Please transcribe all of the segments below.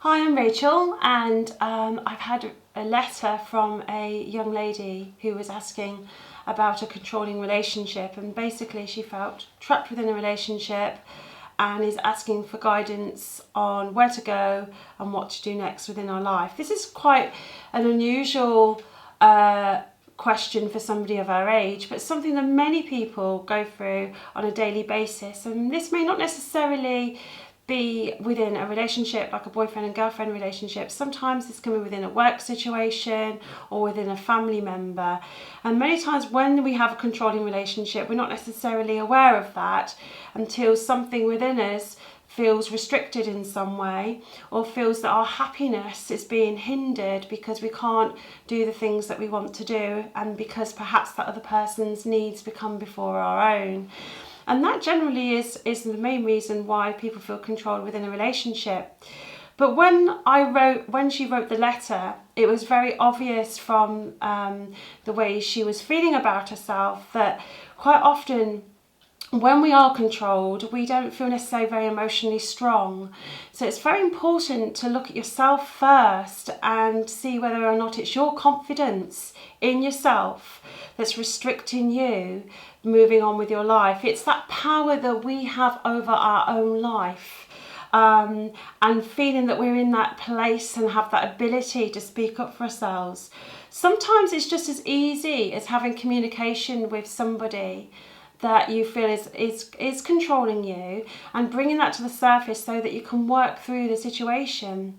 Hi, I'm Rachel, and I've had a letter from a young lady who was asking about a controlling relationship, and basically she felt trapped within a relationship and is asking for guidance on where to go and what to do next within our life. This is quite an unusual question for somebody of our age, but something that many people go through on a daily basis, and this may not necessarily be within a relationship like a boyfriend and girlfriend relationship. Sometimes this can be within a work situation or within a family member, and many times when we have a controlling relationship, we're not necessarily aware of that until something within us feels restricted in some way, or feels that our happiness is being hindered because we can't do the things that we want to do, and because perhaps that other person's needs become before our own. And that generally is the main reason why people feel controlled within a relationship. But when she wrote the letter, it was very obvious from the way she was feeling about herself that quite often when we are controlled, we don't feel necessarily very emotionally strong. So it's very important to look at yourself first and see whether or not it's your confidence in yourself that's restricting you moving on with your life. It's that power that we have over our own life, and feeling that we're in that place and have that ability to speak up for ourselves. Sometimes it's just as easy as having communication with somebody that you feel is controlling you, and bringing that to the surface so that you can work through the situation.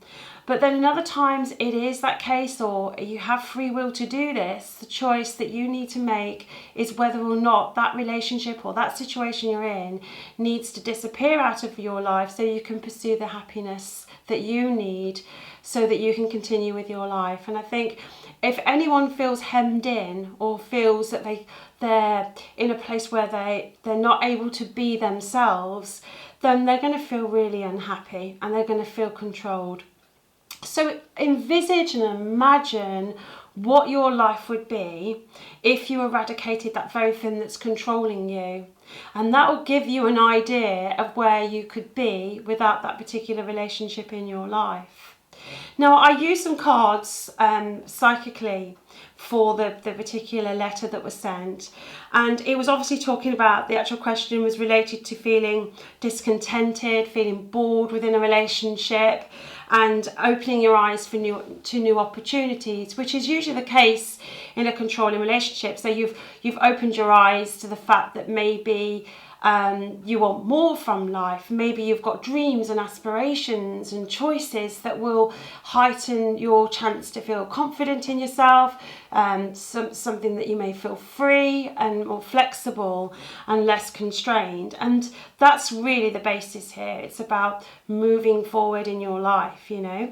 But then in other times it is that case, or you have free will to do this. The choice that you need to make is whether or not that relationship or that situation you're in needs to disappear out of your life so you can pursue the happiness that you need so that you can continue with your life. And I think if anyone feels hemmed in or feels that they're in a place where they're not able to be themselves, then they're going to feel really unhappy and they're going to feel controlled. So envisage and imagine what your life would be if you eradicated that very thing that's controlling you. And that will give you an idea of where you could be without that particular relationship in your life. Now, I used some cards psychically for the particular letter that was sent, and it was obviously talking about, the actual question was related to feeling discontented, feeling bored within a relationship, and opening your eyes to new opportunities, which is usually the case in a controlling relationship. So you've opened your eyes to the fact that maybe you want more from life. Maybe you've got dreams and aspirations and choices that will heighten your chance to feel confident in yourself, something that you may feel free and more flexible and less constrained. And that's really the basis here. It's about moving forward in your life, you know.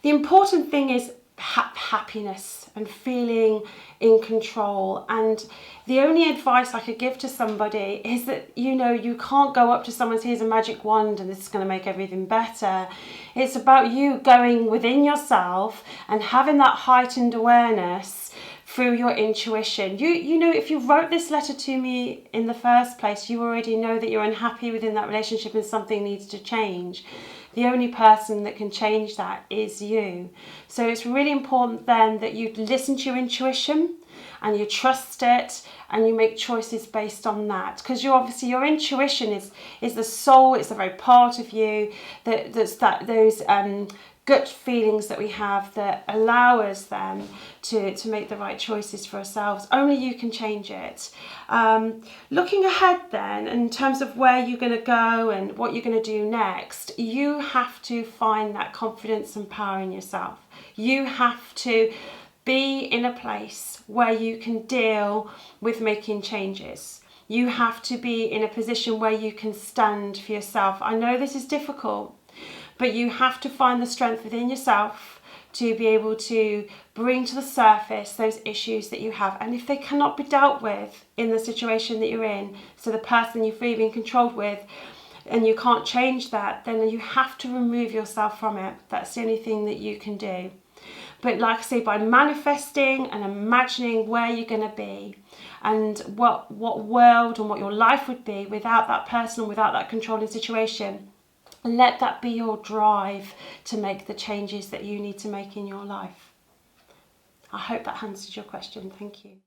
The important thing is happiness and feeling in control. And the only advice I could give to somebody is that, you know, you can't go up to someone and say, here's a magic wand and this is going to make everything better. It's about you going within yourself and having that heightened awareness through your intuition. You know, if you wrote this letter to me in the first place, you already know that you're unhappy within that relationship and something needs to change. The only person that can change that is you. So it's really important then that you listen to your intuition and you trust it and you make choices based on that, because your intuition is the soul. It's the very part of you those gut feelings that we have that allow us then to make the right choices for ourselves. Only you can change it. Looking ahead then, in terms of where you're going to go and what you're going to do next, you have to find that confidence and power in yourself. You have to be in a place where you can deal with making changes. You have to be in a position where you can stand for yourself. I know this is difficult, but you have to find the strength within yourself to be able to bring to the surface those issues that you have. And if they cannot be dealt with in the situation that you're in, so the person you're being controlled with, and you can't change that, then you have to remove yourself from it. That's the only thing that you can do. But like I say, by manifesting and imagining where you're going to be and what world and what your life would be without that person, without that controlling situation, And let that be your drive to make the changes that you need to make in your life. I hope that answers your question. Thank you.